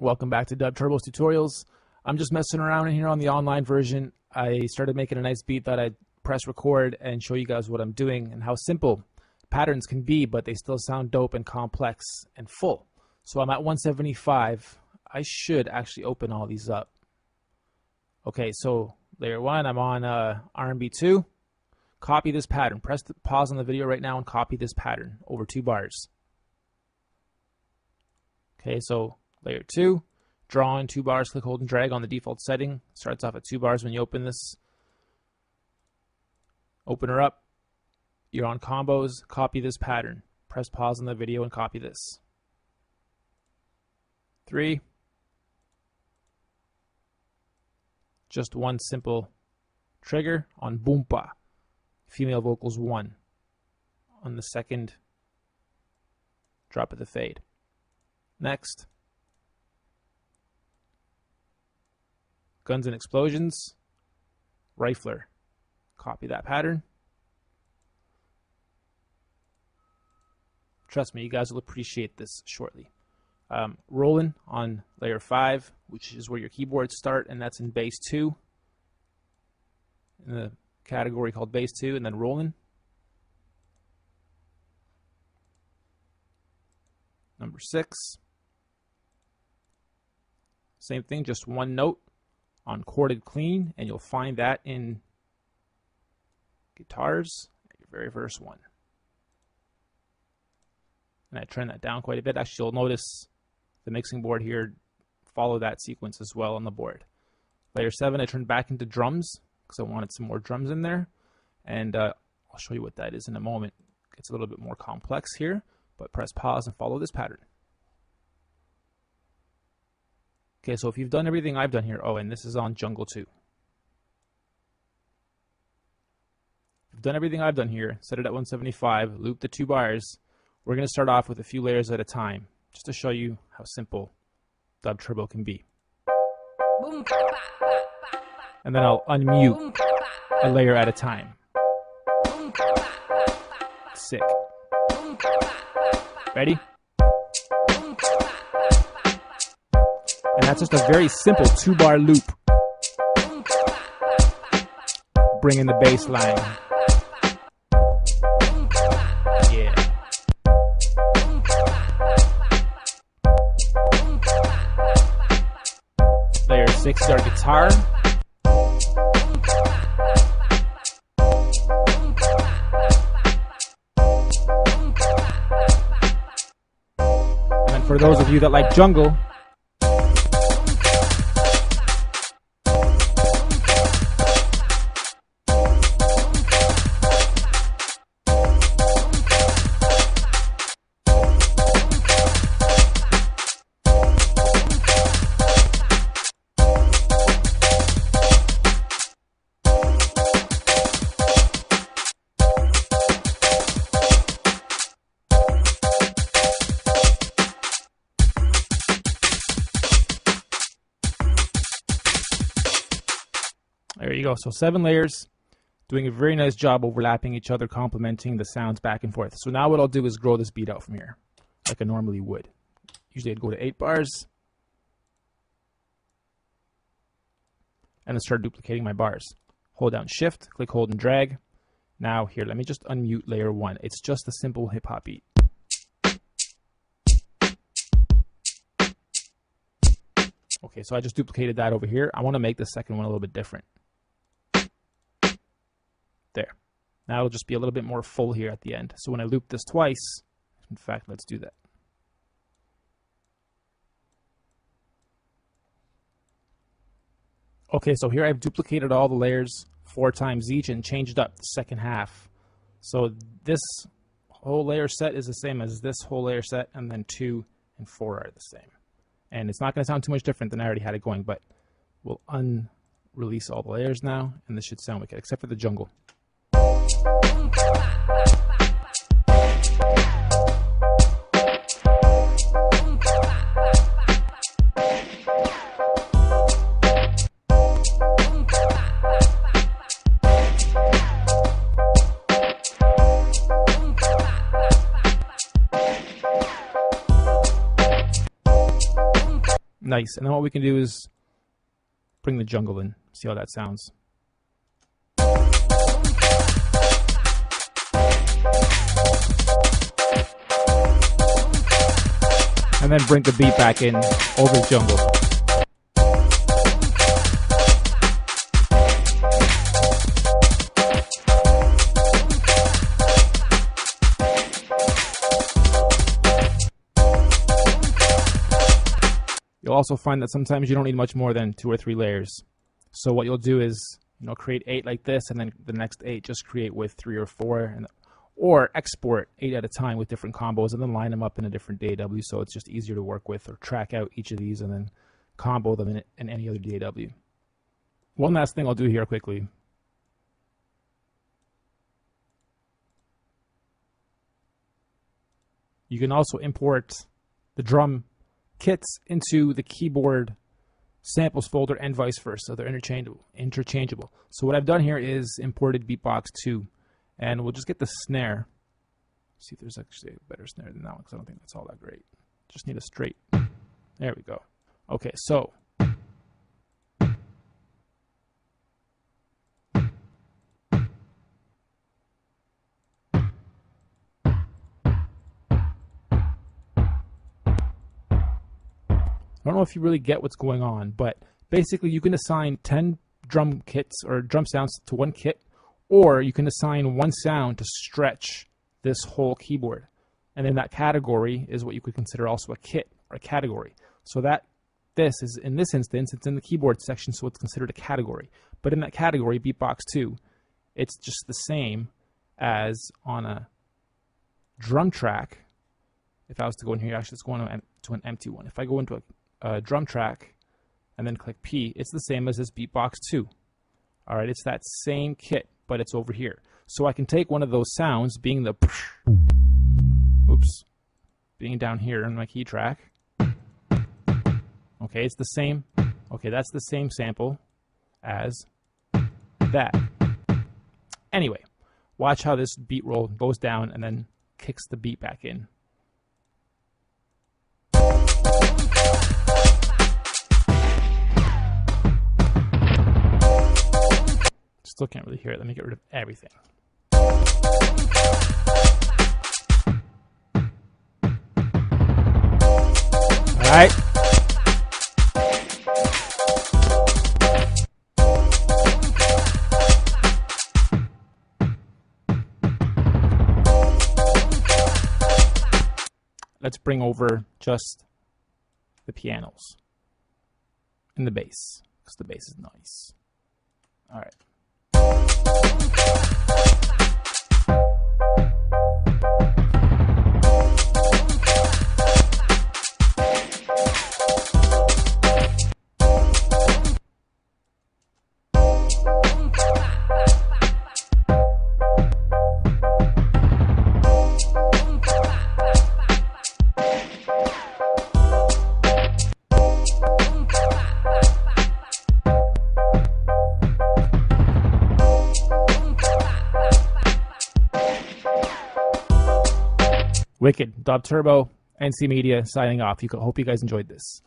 Welcome back to DUBTURBO's tutorials. I'm just messing around in here on the online version. I started making a nice beat that I'd press record and show you guys what I'm doing and how simple patterns can be, but they still sound dope and complex and full. So I'm at 175. I should actually open all these up. Okay, so layer 1, I'm on R&B 2. Copy this pattern. Press the pause on the video right now and copy this pattern over 2 bars. Okay, so layer 2, draw in 2 bars, click, hold, and drag on the default setting. Starts off at 2 bars when you open this. Open her up. You're on combos. Copy this pattern. Press pause on the video and copy this. 3. Just one simple trigger on boompa. Female vocals 1. On the second drop of the fade. Next. Guns and explosions, rifler. Copy that pattern. Trust me, you guys will appreciate this shortly. Rolling on layer 5, which is where your keyboards start, and that's in bass 2. In the category called bass 2, and then rolling. Number 6. Same thing, just one note on chorded clean, and you'll find that in guitars, your very first one. And I turn that down quite a bit. Actually, you'll notice the mixing board here follow that sequence as well on the board. Layer 7, I turned back into drums because I wanted some more drums in there, and I'll show you what that is in a moment. It gets a little bit more complex here, but press pause and follow this pattern. Okay, so if you've done everything I've done here, oh, and this is on jungle 2. If you've done everything I've done here, set it at 175, loop the 2 bars. We're going to start off with a few layers at a time, just to show you how simple DUBTURBO can be. And then I'll unmute a layer at a time. Sick. Ready? And that's just a very simple 2-bar loop. Bring in the bass line. Yeah. Layer 6 is our guitar. And for those of you that like jungle, there you go. So 7 layers, doing a very nice job overlapping each other, complementing the sounds back and forth. So now what I'll do is grow this beat out from here, like I normally would. Usually I'd go to 8 bars, and then start duplicating my bars. Hold down Shift, click, hold, and drag. Now here, let me just unmute layer 1. It's just a simple hip-hop beat. Okay, so I just duplicated that over here. I want to make the second one a little bit different. There. Now it'll just be a little bit more full here at the end. So when I loop this twice, in fact, let's do that. Okay, so here I've duplicated all the layers 4 times each and changed up the second half. So this whole layer set is the same as this whole layer set, and then 2 and 4 are the same. And it's not going to sound too much different than I already had it going, but we'll unrelease all the layers now, and this should sound wicked, except for the jungle. Nice. And then what we can do is bring the jungle in. See how that sounds. And then bring the beat back in over the jungle. You'll also find that sometimes you don't need much more than 2 or 3 layers. So what you'll do is, create 8 like this, and then the next 8 just create with 3 or 4, or export 8 at a time with different combos, and then line them up in a different DAW, so it's just easier to work with, or track out each of these and then combo them in any other DAW. One last thing I'll do here quickly. You can also import the drum kits into the keyboard samples folder and vice versa. They're interchangeable. So what I've done here is imported Beatbox 2, and we'll just get the snare. See if there's actually a better snare than that one, because I don't think that's all that great. Just need a straight. There we go. Okay, so I don't know if you really get what's going on, but basically you can assign 10 drum kits or drum sounds to one kit, or you can assign one sound to stretch this whole keyboard. And then that category is what you could consider also a kit or a category. So that this is, in this instance, it's in the keyboard section, so it's considered a category. But in that category, Beatbox 2, it's just the same as on a drum track. If I was to go in here, actually, let's go into an empty one. If I go into a drum track and then click P, it's the same as this Beatbox 2. All right, it's that same kit, but it's over here. So I can take one of those sounds, being the being down here in my key track. Okay, it's the same. Okay, that's the same sample as that. Anyway, watch how this beat roll goes down and then kicks the beat back in. Still can't really hear it. Let me get rid of everything. All right. Let's bring over just the pianos and the bass, because the bass is nice. All right. Wicked. DUBTURBO, NC Media, signing off. Hope you guys enjoyed this.